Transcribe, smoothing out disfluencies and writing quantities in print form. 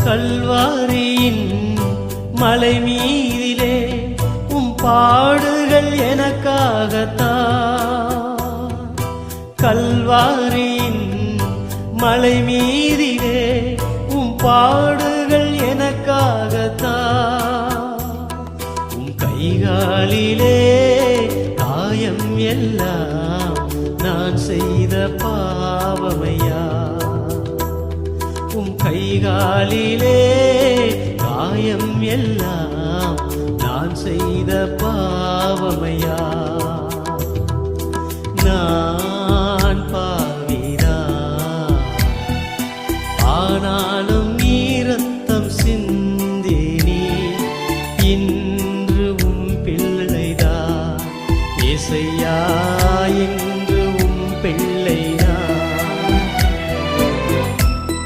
கல்வாரியின் மலை மீதிலே உம் பாடுகள் எனக்காகத்தான். கல்வாரியின் மலை மீதிலே உம் பாடுகள் எனக்காகத்தான். உம் கைகாலிலே காயம் எல்லாம் நான் செய்த பாவமையா. உம் கைகாலிலே காயம் எல்லாம் நான் செய்த பாவமையா. நான் பாவிதான், ஆனாலும் நீ ரத்தம் சிந்தி